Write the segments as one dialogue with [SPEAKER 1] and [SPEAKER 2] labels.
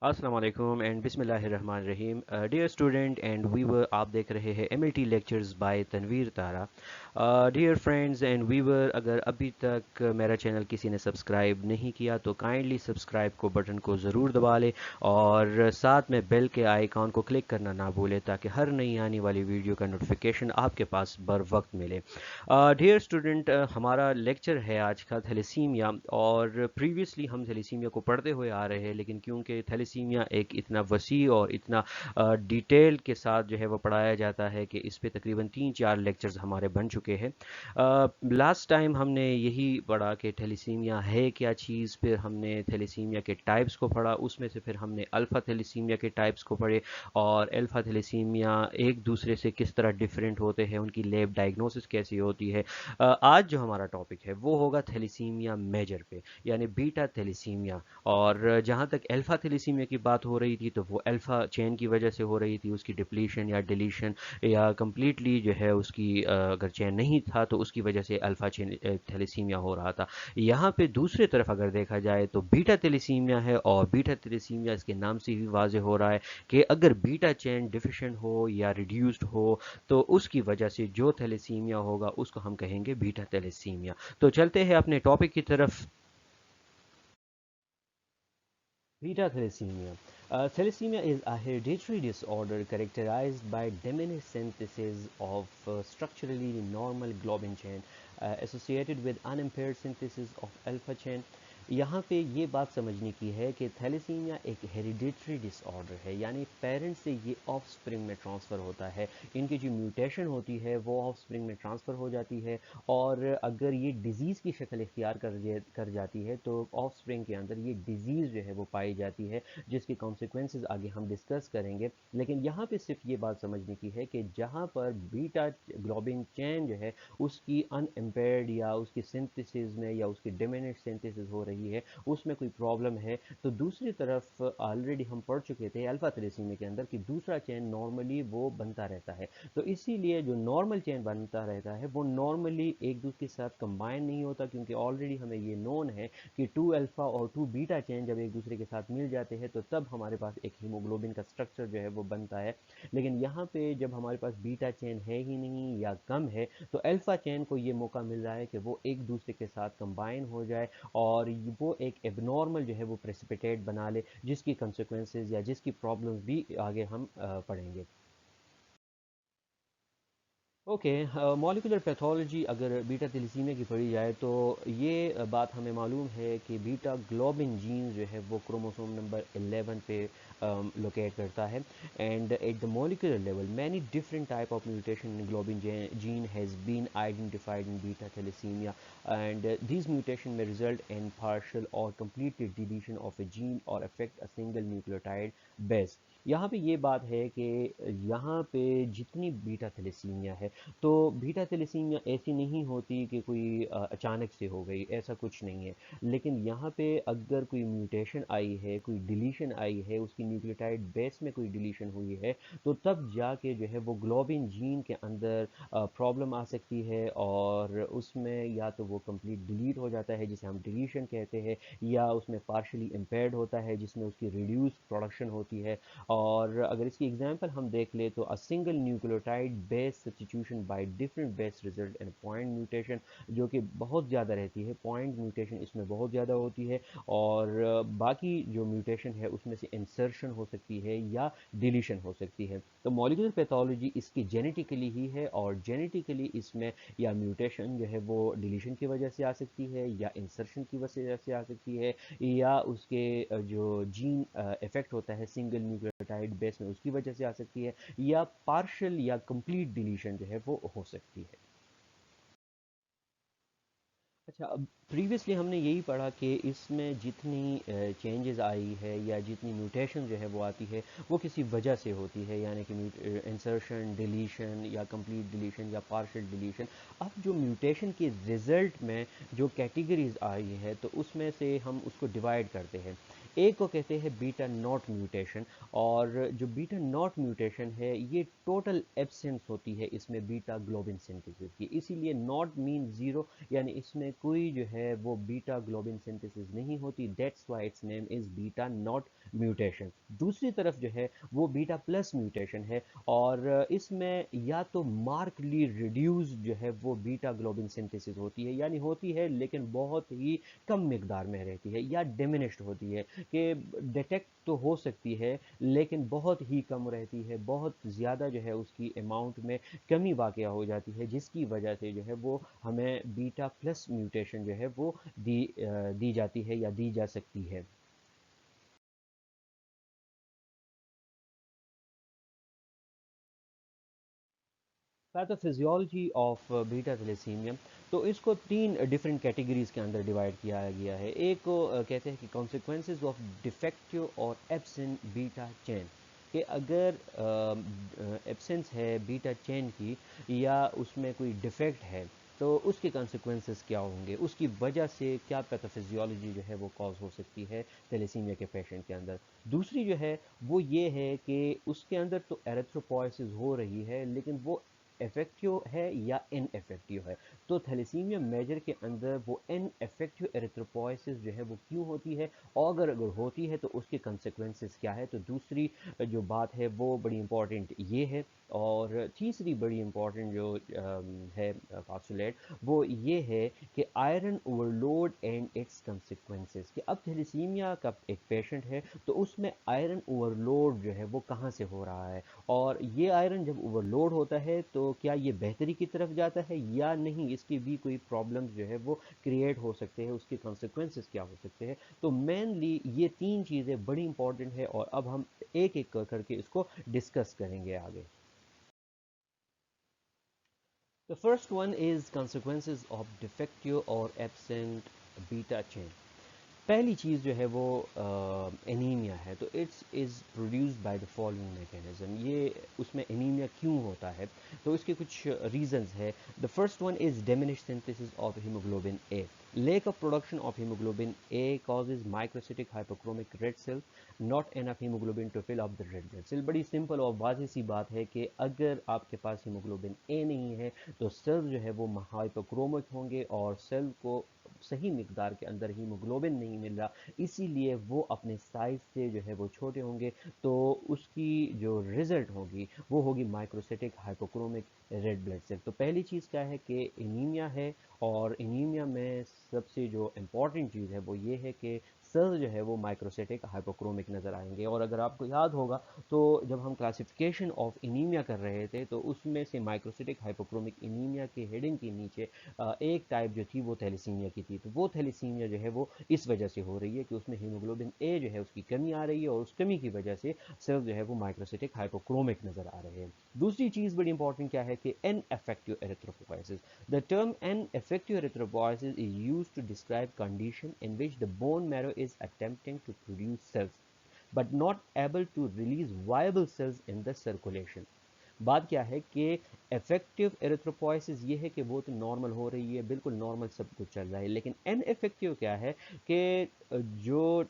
[SPEAKER 1] अस्सलाम वालेकुम एंड बिस्मिल्लाहिर्रहमानिर्रहीम। डियर स्टूडेंट एंड वीवर, आप देख रहे हैं MLT lectures by Tanveer Tara. Dear friends and viewer, अगर अभी तक मेरा चैनल किसी ने सब्सक्राइब नहीं किया तो काइंडली सब्सक्राइब को बटन को ज़रूर दबा लें और साथ में बेल के आइकॉन को क्लिक करना ना भूलें ताकि हर नई आने वाली वीडियो का नोटिफिकेशन आपके पास बर वक्त मिले। डियर स्टूडेंट, हमारा लेक्चर है आज का थैलेसीमिया। और प्रीवियसली हम थैलेसीमिया को पढ़ते हुए आ रहे हैं, लेकिन क्योंकि थैलेसीमिया एक इतना वसी और इतना डिटेल के साथ जो है वो पढ़ाया जाता है कि इस पे तकरीबन 3-4 लेक्चर्स हमारे बन चुके हैं। लास्ट टाइम हमने यही पढ़ा कि थैलेसीमिया है क्या चीज़, फिर हमने थैलेसीमिया के टाइप्स को पढ़ा, उसमें से फिर हमने अल्फ़ा थैलेसीमिया के टाइप्स को पढ़े और अल्फ़ा थैलेसीमिया एक दूसरे से किस तरह डिफरेंट होते हैं, उनकी लैब डायग्नोसिस कैसी होती है। आज जो हमारा टॉपिक है वो होगा थैलेसीमिया मेजर पे, यानी बीटा थैलेसीमिया। और जहाँ तक अल्फ़ा थैलेसीमिया की बात हो रही थी तो वो अल्फ़ा चेन की वजह से हो रही थी, उसकी डिप्लीशन या डिलीशन या कम्प्लीटली जो है उसकी अगर चेन नहीं था तो उसकी वजह से अल्फ़ा चेन थैलेसीमिया हो रहा था। यहाँ पे दूसरी तरफ अगर देखा जाए तो बीटा थैलेसीमिया है, और बीटा थैलेसीमिया इसके नाम से ही वाज़ेह हो रहा है कि अगर बीटा चेन डिफिशेंट हो या रिड्यूस्ड हो तो उसकी वजह से जो थैलेसीमिया होगा उसको हम कहेंगे बीटा थैलेसीमिया। तो चलते हैं अपने टॉपिक की तरफ। Beta thalassemia. Thalassemia is a hereditary disorder characterized by diminished synthesis of structurally normal globin chain associated with unimpaired synthesis of alpha chain. यहाँ पे ये बात समझने की है कि थैलेसीमिया एक हेरिडिटरी डिसऑर्डर है, यानी पेरेंट्स से ये ऑफ स्प्रिंग में ट्रांसफ़र होता है। इनकी जो म्यूटेशन होती है वो ऑफ स्प्रिंग में ट्रांसफ़र हो जाती है, और अगर ये डिज़ीज़ की शक्ल इख्तियार कर जाती है तो ऑफ स्प्रिंग के अंदर ये डिज़ीज़ जो है वो पाई जाती है, जिसके कॉन्सिक्वेंसेस आगे हम डिस्कस करेंगे। लेकिन यहाँ पे सिर्फ ये बात समझने की है कि जहाँ पर बीटा ग्लोबिन चेन जो है उसकी अनएम्पेयर्ड या उसकी सिंथेसिस में या उसकी डिमिनिश सिंथेसिस हो रही है, उसमें कोई प्रॉब्लम है। तो दूसरी तरफ ऑलरेडी हम पढ़ चुके थे अल्फा थैलेसीमिया के अंदर कि दूसरा चेन नॉर्मली वो बनता रहता है। तो इसीलिए जो नॉर्मल चेन बनता रहता है वो नॉर्मली एक दूसरे के साथ कंबाइन नहीं होता, क्योंकि ऑलरेडी हमें ये नोन है कि 2 अल्फा और 2 बीटा चेन जब एक दूसरे के साथ मिल जाते हैं तो तब हमारे पास एक हीमोग्लोबिन का स्ट्रक्चर जो है वो बनता है। लेकिन यहाँ पे जब हमारे पास बीटा चेन है ही नहीं या कम है, तो अल्फा चेन को ये मौका मिल रहा है कि वो एक दूसरे के साथ कंबाइन हो जाए और वो एक एबनॉर्मल जो है वो प्रेसिपिटेट बना ले, जिसकी कंसिक्वेंसेज या जिसकी प्रॉब्लम्स भी आगे हम पढ़ेंगे। ओके, मॉलिक्यूलर पैथोलॉजी अगर बीटा थैलेसीमिया की पढ़ी जाए तो ये बात हमें मालूम है कि बीटा ग्लोबिन जीन जो है वो क्रोमोसोम नंबर 11 पे लोकेट करता है। And at the molecular level many different type of mutation in globin gene has been identified in beta thalassemia, and this mutation may result in partial or complete deletion of a gene or affect a single nucleotide base. यहाँ पे ये बात है कि यहाँ पे जितनी beta thalassaemia है, तो बीटा थैलेसीमिया ऐसी नहीं होती कि कोई अचानक से हो गई, ऐसा कुछ नहीं है। लेकिन यहाँ पे अगर कोई म्यूटेशन आई है, कोई डिलीशन आई है, उसकी न्यूक्लियोटाइड बेस में कोई डिलीशन हुई है, तो तब जाके जो है वो ग्लोबिन जीन के अंदर प्रॉब्लम आ सकती है, और उसमें या तो वो कंप्लीट डिलीट हो जाता है जिसे हम डिलीशन कहते हैं, या उसमें पार्शली इम्पेयर्ड होता है जिसमें उसकी रिड्यूस प्रोडक्शन होती है। और अगर इसकी एग्जांपल हम देख ले तो अ single nucleotide base substitution by different base result in point mutation, जो कि बहुत ज़्यादा रहती है, पॉइंट म्यूटेशन इसमें बहुत ज़्यादा होती है। और बाकी जो म्यूटेशन है उसमें से इंसर्शन हो सकती है या डिलीशन हो सकती है। तो मॉलिक्यूलर पैथोलॉजी इसकी जेनेटिकली ही है, और जेनेटिकली इसमें या म्यूटेशन जो है वो डिलीशन की वजह से आ सकती है, या इंसर्शन की वजह से आ सकती है, या उसके जो जीन इफेक्ट होता है सिंगल न्यूक्लियोटाइड बेस में उसकी वजह से आ सकती है, या पार्शियल या कंप्लीट डिलीशन जो है वो हो सकती है। अच्छा, अब प्रीवियसली हमने यही पढ़ा कि इसमें जितनी चेंजेस आई है या जितनी म्यूटेशन जो है वो आती है वो किसी वजह से होती है, यानी कि इंसर्शन, डिलीशन या कंप्लीट डिलीशन या पार्शियल डिलीशन। अब जो म्यूटेशन के रिजल्ट में जो कैटेगरीज आई है तो उसमें से हम उसको डिवाइड करते हैं। एक को कहते हैं बीटा नॉट म्यूटेशन। और जो बीटा नॉट म्यूटेशन है ये टोटल एब्सेंस होती है इसमें बीटा ग्लोबिन सिंथेसिस की, इसीलिए नॉट मीन ज़ीरो, यानी इसमें कोई जो है वो बीटा ग्लोबिन सिंथेसिस नहीं होती, that's why it's name is beta not mutation. दूसरी तरफ जो है वो बीटा प्लस म्यूटेशन है, और इसमें या तो मार्कली रिड्यूस जो है वो बीटा ग्लोबिन सिंथेसिस होती है, यानी होती है लेकिन बहुत ही कम मिकदार में रहती है, या डिमिनिश्ड होती है कि डिटेक्ट तो हो सकती है लेकिन बहुत ही कम रहती है, बहुत ज़्यादा जो है उसकी अमाउंट में कमी वाक़ हो जाती है, जिसकी वजह से जो है वो हमें बीटा प्लस म्यूटेशन जो है वो दी जाती है या दी जा सकती है। पैथोफिजियोलॉजी ऑफ बीटा थैलेसीमिया, तो इसको तीन डिफरेंट कैटेगरीज के अंदर डिवाइड किया गया है। एक को कहते हैं कि कॉन्सिक्वेंसेज ऑफ डिफेक्टिव और एब्सेंट बीटा चेन, कि अगर एब्सेंस है बीटा चेन की या उसमें कोई डिफेक्ट है तो उसके कॉन्सिक्वेंसेस क्या होंगे, उसकी वजह से क्या पैथोफिजियोलॉजी जो है वो कॉज हो सकती है थैलेसीमिया के पेशेंट के अंदर। दूसरी जो है वो ये है कि उसके अंदर तो एरिथ्रोपोइसिस हो रही है लेकिन वो इफेक्टिव है या इनइफेक्टिव है। तो थैलेसीमिया मेजर के अंदर वो इनइफेक्टिव एरिथ्रोपोइसिस जो है वो क्यों होती है, और अगर होती है तो उसके कंसिक्वेंसेस क्या है। तो दूसरी जो बात है वो बड़ी इंपॉर्टेंट ये है। और तीसरी बड़ी इंपॉर्टेंट जो है पास्टुलेट, वो ये है कि iron overload and it's consequences, कि अब थैलेसीमिया का एक पेशेंट है तो उसमें आयरन ओवरलोड जो है वो कहाँ से हो रहा है, और ये आयरन जब ओवरलोड होता है तो क्या ये बेहतरी की तरफ जाता है या नहीं, इसकी भी कोई प्रॉब्लम्स जो है वो क्रिएट हो सकते हैं, उसके कॉन्सिक्वेंसेस क्या हो सकते हैं। तो मेनली ये तीन चीज़ें बड़ी इंपॉर्टेंट है, और अब हम एक एक करके इसको डिस्कस करेंगे आगे। The first one is consequences of defective or absent beta chain. पहली चीज़ जो है वो एनीमिया है, तो it's is produced by the following mechanism. ये उसमें एनीमिया क्यों होता है, तो इसके कुछ रीजंस है। The first one is diminish synthesis of haemoglobin A. Lack of production of hemoglobin A causes microcytic hypochromic red cells, not enough hemoglobin to fill up the red blood cell। बड़ी simple और वाज़ेह सी बात है कि अगर आपके पास haemoglobin A नहीं है तो सेल्स जो है वो हाइपोक्रोमिक होंगे, और सेल को सही मिकदार के अंदर हीमोग्लोबिन नहीं मिल रहा, इसीलिए वो अपने साइज से जो है वो छोटे होंगे। तो उसकी जो रिजल्ट होगी वो होगी microcytic hypochromic red blood cell. तो पहली चीज़ क्या है कि एनीमिया है, और एनीमिया में सबसे जो इम्पॉर्टेंट चीज़ है वो ये है कि सेल्स जो है वो माइक्रोसिटिक हाइपोक्रोमिक नज़र आएंगे। और अगर आपको याद होगा तो जब हम क्लासिफिकेशन ऑफ एनीमिया कर रहे थे तो उसमें से माइक्रोसिटिक हाइपोक्रोमिक एनीमिया के हेडिंग के नीचे एक टाइप जो थी वो थैलेसीमिया की थी। तो वो थैलेसीमिया जो है वो इस वजह से हो रही है कि उसमें हीमोग्लोबिन ए जो है उसकी कमी आ रही है, और उस कमी की वजह से सेल्स जो है वो माइक्रोसिटिक हाइपोक्रोमिक नज़र आ रहे हैं। दूसरी चीज़ बड़ी इंपॉर्टेंट क्या है कि ineffective erythropoiesis. The term ineffective erythropoiesis is used to describe condition in which the bone marrow is attempting to produce cells but not able to release viable cells in the circulation। बात क्या है कि effective erythropoiesis ये है कि वो तो normal हो रही है, बिल्कुल नॉर्मल सब कुछ चल रहा है, लेकिन एन इफेक्टिव क्या है कि जो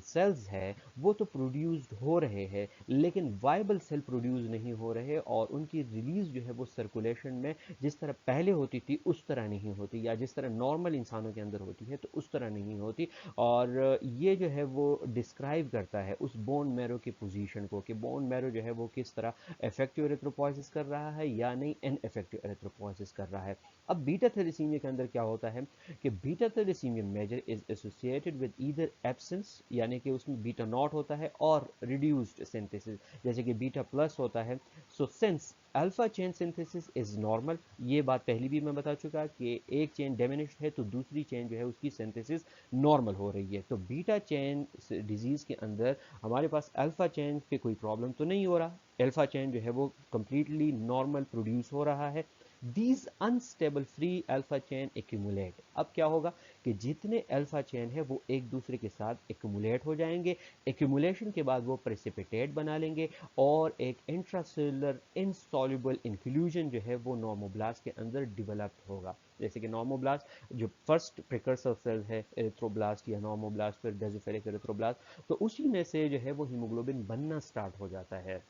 [SPEAKER 1] सेल्स है वो तो प्रोड्यूस्ड हो रहे हैं लेकिन वाइबल सेल प्रोड्यूस नहीं हो रहे, और उनकी रिलीज जो है वो सर्कुलेशन में जिस तरह पहले होती थी उस तरह नहीं होती, या जिस तरह नॉर्मल इंसानों के अंदर होती है तो उस तरह नहीं होती। और ये जो है वो डिस्क्राइब करता है उस बोन मैरो की पोजीशन को, कि बोन मैरो जो है वो किस तरह इफेक्टिव एरिथ्रोपोइसिस कर रहा है या नहीं इन इफेक्टिव एरिथ्रोपोइसिस कर रहा है। अब बीटा थैलेसीमिया के अंदर क्या होता है कि beta thalassemia major is associated with either absence, यानी कि उसमें बीटा नॉट होता है, और रिड्यूस्ड सिंथेसिस जैसे कि बीटा प्लस होता है। So since alpha chain synthesis is normal, ये बात पहले भी मैं बता चुका कि एक चेन डेमिनिश्ड है तो दूसरी चेन जो है उसकी सिंथेसिस नॉर्मल हो रही है। तो बीटा चेन डिजीज के अंदर हमारे पास अल्फा चेन पे कोई प्रॉब्लम तो नहीं हो रहा, अल्फा चेन जो है वो कम्प्लीटली नॉर्मल प्रोड्यूस हो रहा है। These unstable free alpha chain accumulate. अब क्या होगा कि जितने अल्फा चेन है वो एक दूसरे के साथ एक्यूमुलेट हो जाएंगे। एक्यूमुलेशन के बाद वो प्रेसिपिटेट बना लेंगे और एक इंट्रासेलुलर इनसॉल्युबल इंक्लूजन जो है वो नॉर्मोब्लास्ट के अंदर डिवेलप होगा। जैसे कि नॉर्मोब्लास्ट जो फर्स्ट प्रिकर्सर सेल है एरिथ्रोब्लास्ट या नॉर्मोब्लास्ट फिर बेसिफिलिक एरिथ्रोब्लास्ट, तो उसी में से जो है वो हीमोग्लोबिन बनना स्टार्ट हो जाता है।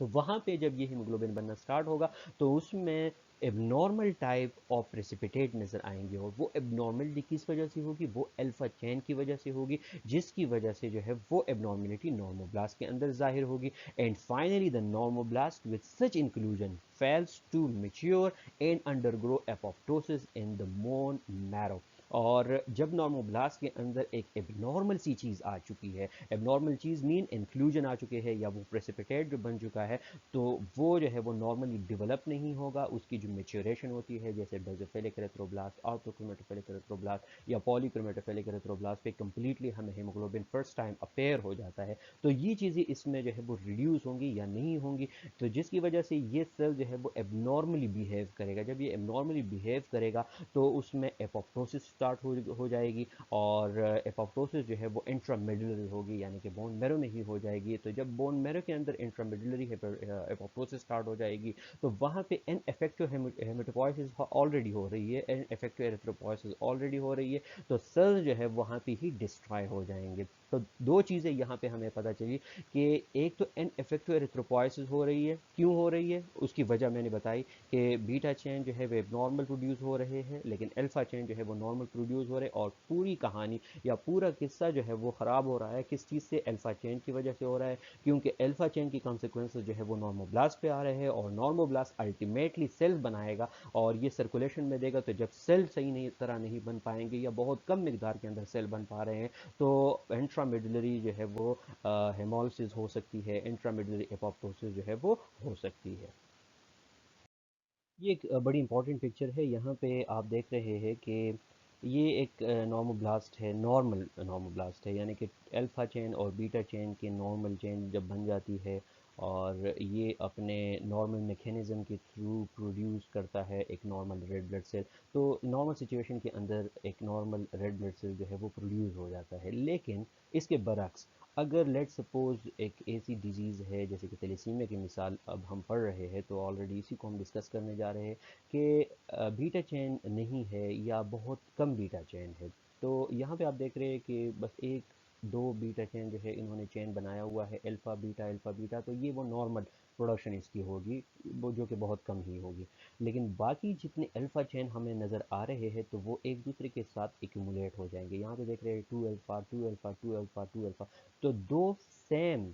[SPEAKER 1] तो वहाँ पे जब ये हीमोग्लोबिन बनना स्टार्ट होगा तो उसमें एबनॉर्मल टाइप ऑफ प्रेसिपिटेट नज़र आएंगे, और वो एबनॉर्मलिटी किस वजह से होगी, वो अल्फा चैन की वजह से होगी, जिसकी वजह से जो है वो एबनॉर्मलिटी नॉर्मोब्लास्ट के अंदर जाहिर होगी। And finally the normoblast with such inclusion fails to mature and undergo apoptosis in the bone marrow. और जब नॉर्मोब्लास्ट के अंदर एक एबनॉर्मल सी चीज़ आ चुकी है, एबनॉर्मल चीज़ मीन इंक्लूजन आ चुके हैं या वो प्रेसिपिटेट जो बन चुका है, तो वो जो है वो नॉर्मली डेवलप नहीं होगा। उसकी जो मेच्योरेशन होती है जैसे बेसोफिलिक एरिथ्रोब्लास्ट, ऑर्थोक्रोमेटोफिलिक एरिथ्रोब्लास्ट या पॉलीक्रोमेटोफिलिक एरिथ्रोब्लास्ट पे कंप्लीटली हमें हीमोग्लोबिन फर्स्ट टाइम अपेयर हो जाता है। तो ये चीज़ें इसमें जो है वो रिड्यूस होंगी या नहीं होंगी, तो जिसकी वजह से ये सेल जो है वो एबनॉर्मली बिहेव करेगा। जब ये एबनॉर्मली बिहेव करेगा तो उसमें एपोप्टोसिस स्टार्ट हो जाएगी, और एपोप्टोसिस जो है वो इंट्रामेडुलरी होगी, यानी कि बोन मैरो में ही हो जाएगी। तो जब बोन मैरो के अंदर इंट्रामेडुलरी एपोप्टोसिस स्टार्ट हो जाएगी तो वहाँ पे एन इफेक्टिव हेमेटोपोइसिस ऑलरेडी हो रही है, एन इफेक्टिव एरिथ्रोपोइसिस ऑलरेडी हो रही है, तो सेल्स जो है वहाँ पे ही डिस्ट्रॉय हो जाएंगे। तो दो चीज़ें यहाँ पे हमें पता चली कि एक तो एन इफेक्टिव एरिथ्रोपोइसिस हो रही है, क्यों हो रही है उसकी वजह मैंने बताई कि बीटा चेन जो है वे नॉर्मल प्रोड्यूस हो रहे हैं, लेकिन अल्फा चेन जो है वो नॉर्मल प्रोड्यूस हो रहे हैं। और पूरी कहानी या पूरा किस्सा जो है वो ख़राब हो रहा है किस चीज़ से, अल्फा चेन की वजह से हो रहा है, क्योंकि अल्फा चेन की कॉन्सिक्वेंसेज जो है वो नॉर्मोब्लास्ट पे आ रहे हैं, और नॉर्मोब्लास्ट अल्टीमेटली सेल बनाएगा और ये सर्कुलेशन में देगा। तो जब सेल सही नहीं तरह नहीं बन पाएंगे या बहुत कम मिकदार के अंदर सेल बन पा रहे हैं, तो इंट्रामेडुलरी जो है वो हेमोलिसिस हो सकती है, इंट्रामेडुलरी एपोप्टोसिस जो है वो हो सकती है। ये एक बड़ी इंपॉर्टेंट पिक्चर है। यहाँ पे आप देख रहे हैं कि ये एक नॉर्मोब्लास्ट है, नॉर्मल नॉर्मोब्लास्ट है, यानी कि अल्फा चेन और बीटा चेन की नॉर्मल चेन जब बन जाती है और ये अपने नॉर्मल मैकेनिज़्म के थ्रू प्रोड्यूस करता है एक नॉर्मल रेड ब्लड सेल। तो नॉर्मल सिचुएशन के अंदर एक नॉर्मल रेड ब्लड सेल जो है वो प्रोड्यूस हो जाता है, लेकिन इसके बरक्स अगर लेट सपोज एक ऐसी डिजीज़ है जैसे कि थैलेसीमिया की मिसाल अब हम पढ़ रहे हैं, तो ऑलरेडी इसी को हम डिस्कस करने जा रहे हैं कि बीटा चेन नहीं है या बहुत कम बीटा चेन है। तो यहाँ पे आप देख रहे हैं कि बस एक दो बीटा चेन जो है इन्होंने चेन बनाया हुआ है, अल्फ़ा बीटा, तो ये वो नॉर्मल प्रोडक्शन इसकी होगी, वो जो कि बहुत कम ही होगी। लेकिन बाकी जितने अल्फ़ा चेन हमें नज़र आ रहे हैं तो वो एक दूसरे के साथ एक्यूमुलेट हो जाएंगे। यहाँ पे देख रहे हैं two alpha two alpha two alpha two alpha, तो दो सेम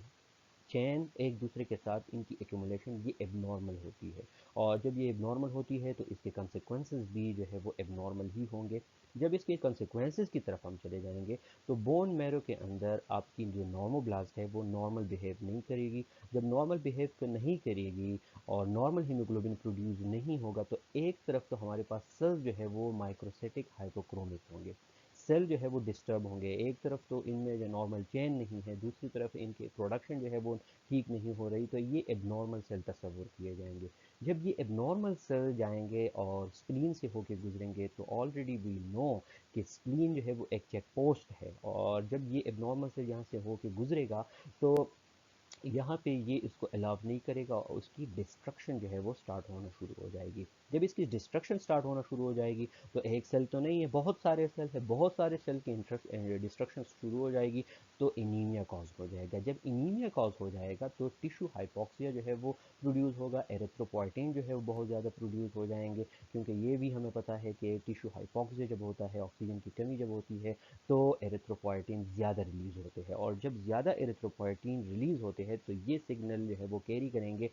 [SPEAKER 1] चेन एक दूसरे के साथ इनकी एक्यूमुलेशन ये एबनॉर्मल होती है। और जब ये एबनॉर्मल होती है तो इसके कंसेक्वेंसेस भी जो है वो एबनॉर्मल ही होंगे। जब इसके कंसेक्वेंसेस की तरफ हम चले जाएंगे तो बोन मैरो के अंदर आपकी जो नॉर्मोब्लास्ट है वो नॉर्मल बिहेव नहीं करेगी। जब नॉर्मल बिहेव नहीं करेगी और नॉर्मल हीमोग्लोबिन प्रोड्यूस नहीं होगा तो एक तरफ तो हमारे पास सेल्स जो है वो माइक्रोसेटिक हाइपोक्रोमिक होंगे, सेल जो है वो डिस्टर्ब होंगे। एक तरफ तो इनमें जो नॉर्मल चेन नहीं है, दूसरी तरफ इनके प्रोडक्शन जो है वो ठीक नहीं हो रही, तो ये एबनॉर्मल सेल तस्वुर किए जाएंगे। जब ये एबनॉर्मल सेल जाएंगे और स्प्लीन से होके गुजरेंगे तो ऑलरेडी वी नो कि स्प्लीन जो है वो एक चेक पोस्ट है, और जब ये एबनॉर्मल सेल यहाँ से होके गुजरेगा तो यहाँ पे ये इसको अलाउ नहीं करेगा और उसकी डिस्ट्रक्शन जो है वो स्टार्ट होना शुरू हो जाएगी। जब इसकी डिस्ट्रक्शन स्टार्ट होना शुरू हो जाएगी तो एक सेल तो नहीं है, बहुत सारे सेल है, बहुत सारे सेल की डिस्ट्रक्शन शुरू हो जाएगी, तो इनीमिया कॉज हो जाएगा। जब इनीमिया कॉज हो जाएगा तो टिश्यू हाइपोक्सिया जो है वो प्रोड्यूस होगा, एरिथ्रोपोइटिन जो है वो बहुत ज़्यादा प्रोड्यूस हो जाएंगे, क्योंकि ये भी हमें पता है कि टिश्यू हाइपोक्सिया जब होता है, ऑक्सीजन की कमी जब होती है, तो एरिथ्रोपोइटिन ज़्यादा रिलीज़ होते हैं, और जब ज़्यादा एरिथ्रोपोइटिन रिलीज़ होते हैं तो ये सिग्नल जो है वो कैरी करेंगे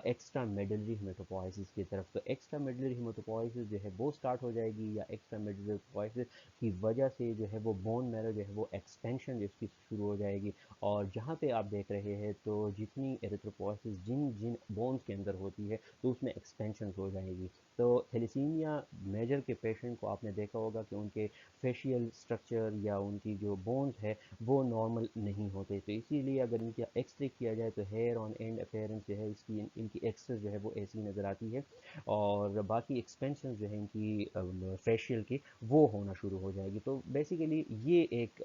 [SPEAKER 1] एक्स्ट्रा मेडुलरी हेमेटोपोइसिस की तरफ। तो एक्स्ट्रा मेडुलरी हेमेटोपोइसिस जो है वो स्टार्ट हो जाएगी, या एक्स्ट्रा मेडुलरी हेमेटोपोइसिस की वजह से जो है वो बोन मैरो जो है वो एक्सपेंशन जिसकी शुरू हो जाएगी। और जहाँ पे आप देख रहे हैं तो जितनी एरिथ्रोपोइसिस जिन जिन बोन्स के अंदर होती है तो उसमें एक्सपेंशन हो जाएगी। तो थैलेसीमिया मेजर के पेशेंट को आपने देखा होगा कि उनके फेशियल स्ट्रक्चर या उनकी जो बोन्स है वो नॉर्मल नहीं होते, तो इसीलिए अगर इनका एक्सरे किया जाए तो हेयर ऑन एंड अपेयरेंस जो है इसकी इनकी एक्सेस जो है वो ऐसी नज़र आती है। और बाकी एक्सपेंशन जो है इनकी फेशियल की वो होना शुरू हो जाएगी। तो बेसिकली ये एक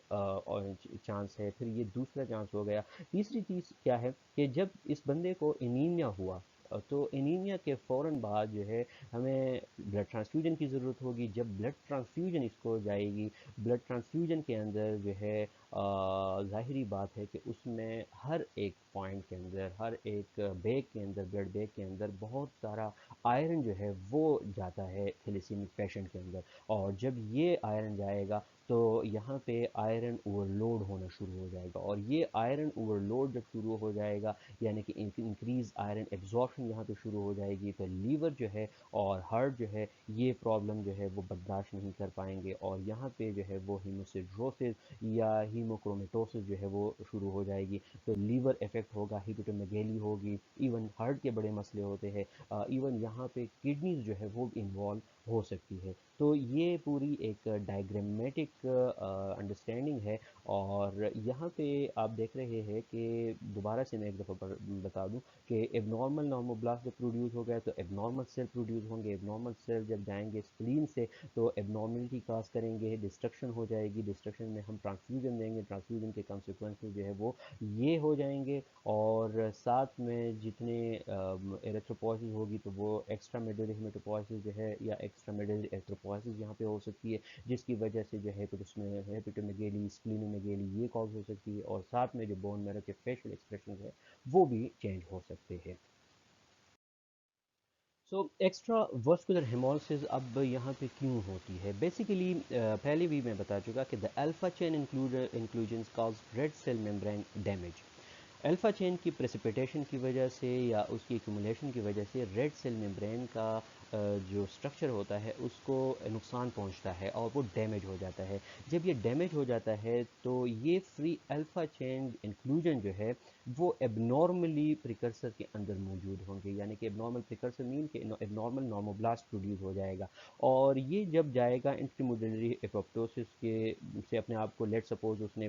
[SPEAKER 1] चांस है। फिर ये दूसरा चांस हो गया। तीसरी चीज़ क्या है कि जब इस बंदे को एनीमिया हुआ, तो एनीमिया के फ़ौरन बाद जो है हमें ब्लड ट्रांसफ्यूजन की ज़रूरत होगी। जब ब्लड ट्रांसफ्यूजन इसको जाएगी, ब्लड ट्रांसफ्यूजन के अंदर जो है ज़ाहिरी बात है कि उसमें हर एक पॉइंट के अंदर, हर एक बैग के अंदर, ब्लड बैग के अंदर बहुत सारा आयरन जो है वो जाता है थैलेसीमिक पेशेंट के अंदर। और जब ये आयरन जाएगा तो यहाँ पे आयरन ओवरलोड होना शुरू हो जाएगा, और ये आयरन ओवरलोड जब शुरू हो जाएगा यानी कि इंक्रीज आयरन एब्जॉर्प्शन यहाँ पे शुरू हो जाएगी, तो लीवर जो है और हार्ट जो है ये प्रॉब्लम जो है वो बर्दाश्त नहीं कर पाएंगे, और यहाँ पे जो है वो हीमोसिड्रोसिस या हीमोक्रोमेटोसिस जो है वो शुरू हो जाएगी। तो लीवर इफेक्ट होगा, हिपेटोमेगैली होगी, इवन हार्ट के बड़े मसले होते हैं, इवन यहाँ पे किडनीज जो है वो इन्वॉल्व हो सकती है। तो ये पूरी एक डायग्रामेटिक अंडरस्टैंडिंग है। और यहाँ पे आप देख रहे हैं कि दोबारा से मैं एक दफ़ा बता दूं कि एबनॉर्मल नॉर्मोब्लास्ट जब प्रोड्यूस हो गया तो एबनॉर्मल सेल प्रोड्यूस होंगे। एबनॉर्मल सेल जब जाएंगे स्प्लीन से तो एबनॉर्मलिटी काज करेंगे, डिस्ट्रक्शन हो जाएगी। डिस्ट्रक्शन में हम ट्रांसफ्यूजन देंगे, ट्रांसफ्यूजन के कॉन्सिक्वेंसेस जो है वो ये हो जाएंगे। और साथ में जितने एरेथ्रोपोइसिस होगी तो वो एक्स्ट्रा मेडुलरी हेमेटोपोइसिस जो है या एक्स्ट्रा मेडुलरी एरेथ्रोपोइसिस यहाँ पे हो सकती है, जिसकी वजह से जो है फिर उसमें हेपेटोमेगेली, स्प्लीनोमेगेली ये कॉज हो सकती है। और साथ में जो बोन मैरो के फेशियल एक्सप्रेशन है वो भी चेंज हो सकते हैं। सो एक्स्ट्रा वास्कुलर हेमोलिसिस अब यहाँ पे क्यों होती है? बेसिकली पहले भी मैं बता चुका कि the alpha chain inclusions cause red cell membrane damage. Alpha chain की प्रेसिपिटेशन की वजह से या उसकी एक्यूमुलेशन की वजह से रेड सेल मेम्ब्रेन का जो स्ट्रक्चर होता है उसको नुकसान पहुंचता है और वो डैमेज हो जाता है। जब ये डैमेज हो जाता है तो ये फ्री अल्फा चेन इंक्लूजन जो है वो एबनॉर्मली प्रिकर्सर के अंदर मौजूद होंगे, यानी कि एबनॉर्मल प्रिकर्सर मीन कि एबनॉर्मल नॉर्मोब्लास्ट प्रोड्यूस हो जाएगा। और ये जब जाएगा इंट्रामेडुलरी एपोप्टोसिस के से अपने आप को, लेट सपोज उसने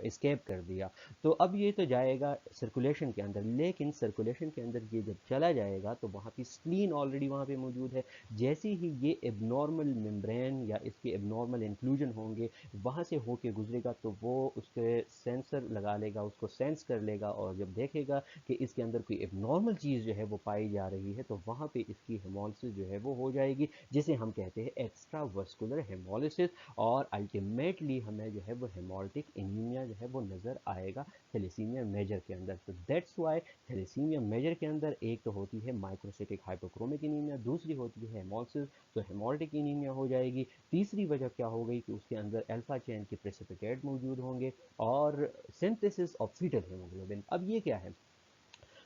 [SPEAKER 1] एस्केप कर दिया, तो अब ये तो जाएगा सर्कुलेशन के अंदर। लेकिन सर्कुलेशन के अंदर ये जब चला जाएगा तो वहाँ पे स्प्लीन ऑलरेडी वहाँ पे मौजूद है। जैसे ही ये एबनॉर्मल मेम्ब्रेन या इसके एबनॉर्मल इंक्लूजन होंगे वहाँ से होके गुजरेगा तो वो उसके सेंसर लगा लेगा, उसको सेंस कर लेगा, और जब देखेगा कि इसके अंदर कोई एबनॉर्मल चीज़ जो है वो पाई जा रही है तो वहाँ पे इसकी हेमोलिसिस जो है वो हो जाएगी, जिसे हम कहते हैं एक्स्ट्रा वास्कुलर हेमोलिसिस। और अल्टीमेटली हमें जो है वो हेमोलिटिक एनीमिया जो है वो नज़र आएगा थैलेसीमिया मेजर के अंदर। तो दैट्स वाई थैलेसीमिया मेजर के अंदर एक तो होती है माइक्रोसिटिक हाइपोक्रोमिक एनीमिया, दूसरी होती है हेमोलिसिस, तो हेमोलिटिक एनीमिया हो जाएगी। तीसरी वजह क्या हो गई कि उसके अंदर अल्फा चेन के प्रेसिपिटेट मौजूद होंगे और सिंथेसिस ऑफ फीटल हीमोग्लोबिन। अब ये क्या है?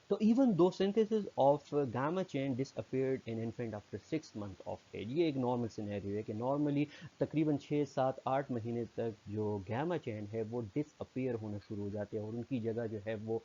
[SPEAKER 1] So even though synthesis of gamma chain disappeared in infant after 6 months of age, ये एक नॉर्मल सिनेरियो है कि नॉर्मली तकरीबन 6 7 8 महीने तक जो गैमा चेन है वो डिसअपियर होना शुरू हो जाती है और उनकी जगह जो है वो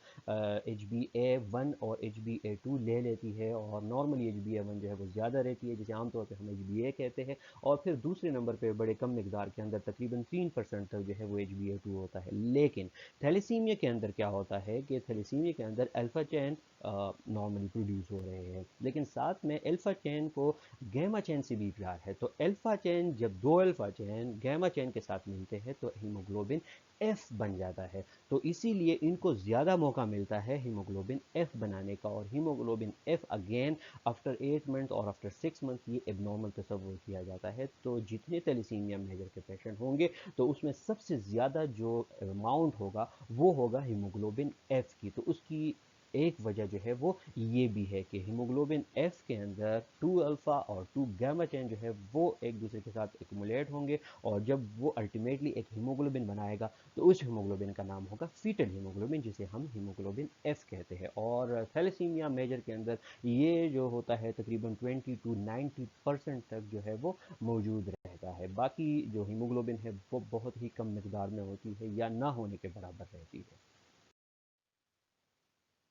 [SPEAKER 1] HbA1 और HbA2 ले लेती है। और नॉर्मली HbA1 जो है वो ज़्यादा रहती है, जिसे आमतौर पर हम HbA कहते हैं, और फिर दूसरे नंबर पे बड़े कम मकदार के अंदर तकरीबन 3% तक जो है वो HbA2 होता है। लेकिन थैलेसीमिया के अंदर क्या होता है कि थैलेसीमिया के अंदर अल्फा चेन नॉर्मली प्रोड्यूस हो रहे हैं, लेकिन साथ में अल्फा चेन को गैमा चेन से भी प्यार है। तो अल्फा चेन, जब दो अल्फा चेन गैमा चेन के साथ मिलते हैं तो हीमोग्लोबिन एफ बन जाता है। तो इसीलिए इनको ज़्यादा मौका मिलता है हीमोग्लोबिन एफ बनाने का। और haemoglobin F again after 8 month और आफ्टर 6 मंथ ये एबनॉर्मल तस्वुर किया जाता है। तो जितने थैलेसीमिया मेजर के पेशेंट होंगे तो उसमें सबसे ज़्यादा जो अमाउंट होगा वो होगा हीमोग्लोबिन एफ की। तो उसकी एक वजह जो है वो ये भी है कि हीमोग्लोबिन एफ के अंदर 2 अल्फा और 2 गामा चेन जो है वो एक दूसरे के साथ एक्युमुलेट होंगे, और जब वो अल्टीमेटली एक हीमोग्लोबिन बनाएगा तो उस हीमोग्लोबिन का नाम होगा फीटल हीमोग्लोबिन, जिसे हम हीमोग्लोबिन एफ कहते हैं। और थैलेसीमिया मेजर के अंदर ये जो होता है तकरीबन 20 to 90% तक जो है वो मौजूद रहता है। बाकी जो हीमोग्लोबिन है वो बहुत ही कम मकदार में होती है या ना होने के बराबर रहती है।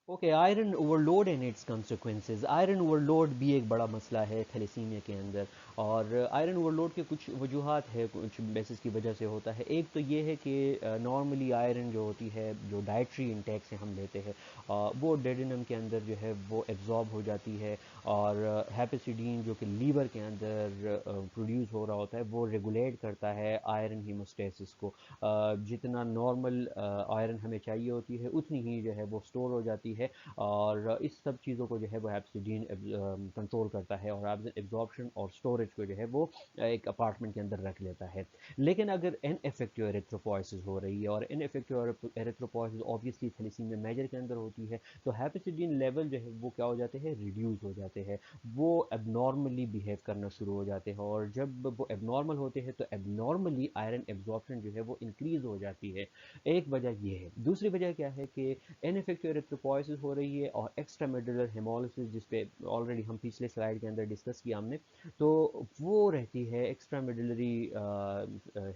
[SPEAKER 1] Okay, iron overload and it's consequences. Iron overload भी एक बड़ा मसला है थैलेसीमिया के अंदर, और आयरन ओवरलोड के कुछ वजूहात है, कुछ बेसिस की वजह से होता है। एक तो ये है कि नॉर्मली आयरन जो होती है, जो डाइट्री इंटेक से हम लेते हैं, वो डेडिनम के अंदर जो है वो एब्जॉर्ब हो जाती है, और हैपेसिडीन जो कि लीवर के अंदर प्रोड्यूस हो रहा होता है, वो रेगुलेट करता है आयरन हीमोस्टेसिस को। जितना नॉर्मल आयरन हमें चाहिए होती है उतनी ही जो है वो स्टोर हो जाती है, और इस सब चीज़ों को जो है वो हैप्सिडीन कंट्रोल करता है, और एब्जॉर्प्शन और स्टोरेज को जो है वो एक अपार्टमेंट के अंदर रख लेता है। लेकिन अगर एन इफेक्टिव एरिथ्रोपोइसिस हो रही है, और ineffective erythropoiesis obviously thalassemia major के अंदर होती है, तो हैपेसिडीन लेवल जो है वो क्या हो जाते हैं, रिड्यूस हो जाते हैं, वो एबनॉर्मली बिहेव करना शुरू हो जाते हैं, और जब वो एबनॉर्मल होते हैं तो एबनॉर्मली आयरन एब्जॉर्प्शन जो है वो इंक्रीज हो जाती है। एक वजह ये है। दूसरी वजह क्या है कि इनफेक्टिव एरिथ्रोपोइसिस हो रही है, और एक्स्ट्रा मेडुलर हेमोलिसिस, जिस पे ऑलरेडी हम पिछले स्लाइड के अंदर डिस्कस किया हमने, तो वो रहती है एक्स्ट्रा मेडुलरी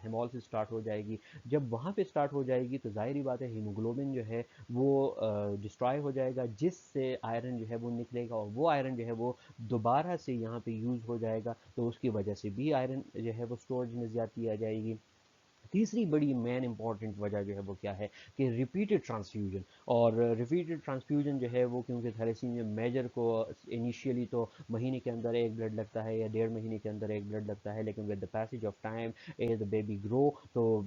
[SPEAKER 1] हेमोलिसिस स्टार्ट हो जाएगी। जब वहाँ पे स्टार्ट हो जाएगी तो ज़ाहिर बात है हीमोग्लोबिन जो है वो डिस्ट्रॉय हो जाएगा, जिससे आयरन जो है वो निकलेगा, और वो आयरन जो है वो दोबारा से यहाँ पे यूज़ हो जाएगा, तो उसकी वजह से भी आयरन जो है वो स्टोरेज में ज़्यादती आ जाएगी। तीसरी बड़ी मेन इंपॉर्टेंट वजह जो है वो क्या है कि रिपीटेड ट्रांसफ्यूजन। और रिपीटेड ट्रांसफ्यूजन जो है वो, क्योंकि थैलेसीमिया मेजर को इनिशियली तो महीने के अंदर एक ब्लड लगता है या 1.5 महीने के अंदर एक ब्लड लगता है, लेकिन with the passage of time as the baby grow, तो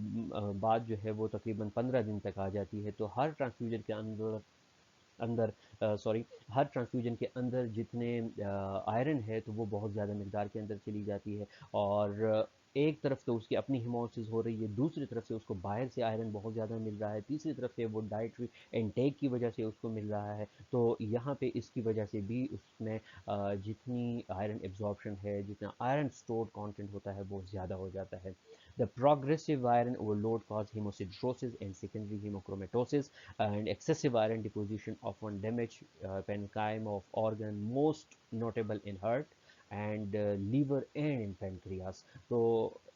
[SPEAKER 1] बात जो है वो तकरीबन 15 दिन तक आ जाती है। तो हर ट्रांसफ्यूजन के अंदर अंदर सॉरी हर ट्रांसफ्यूजन के अंदर जितने आयरन है तो वो बहुत ज़्यादा मकदार के अंदर चली जाती है, और एक तरफ तो उसकी अपनी हिमोसिस हो रही है, दूसरी तरफ से उसको बाहर से आयरन बहुत ज़्यादा मिल रहा है, तीसरी तरफ से वो डाइटरी इनटेक की वजह से उसको मिल रहा है। तो यहाँ पे इसकी वजह से भी उसमें जितनी आयरन एब्जॉर्प्शन है, जितना आयरन स्टोर्ड कंटेंट होता है वो ज़्यादा हो जाता है। The progressive iron overload cause haemosiderosis and secondary haemochromatosis, and excessive iron deposition often damage parenchyma of organ, most notable in heart and liver and in pancreas। तो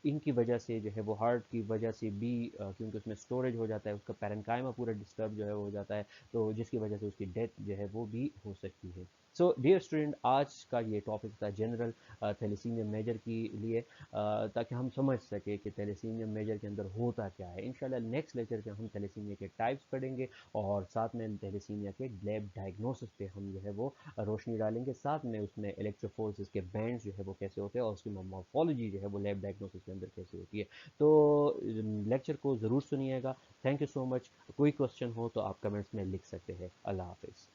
[SPEAKER 1] इनकी वजह से जो है वो हार्ट की वजह से भी क्योंकि उसमें स्टोरेज हो जाता है, उसका पैरेंकाइमा पूरा डिस्टर्ब जो है हो जाता है, तो जिसकी वजह से उसकी डेथ जो है वो भी हो सकती है। सो डियर स्टूडेंट, आज का ये टॉपिक था जनरल थैलेसीमिया मेजर के लिए, ताकि हम समझ सके कि थैलेसीमिया मेजर के अंदर होता क्या है। इंशाल्लाह नेक्स्ट लेक्चर के हम थैलेसीमिया के टाइप्स पढ़ेंगे, और साथ में थैलेसीमिया के लैब डायग्नोसिस पे हम जो है वो रोशनी डालेंगे, साथ में उसमें इलेक्ट्रोफोरेसिस के बैंड्स जो है वो कैसे होते हैं, और उसकी मॉर्फोलॉजी जो है वो लैब डायग्नोसिस के अंदर कैसे होती है। तो लेक्चर को ज़रूर सुनिएगा। Thank you so much. कोई क्वेश्चन हो तो आप कमेंट्स में लिख सकते हैं। अल्लाह हाफिज़।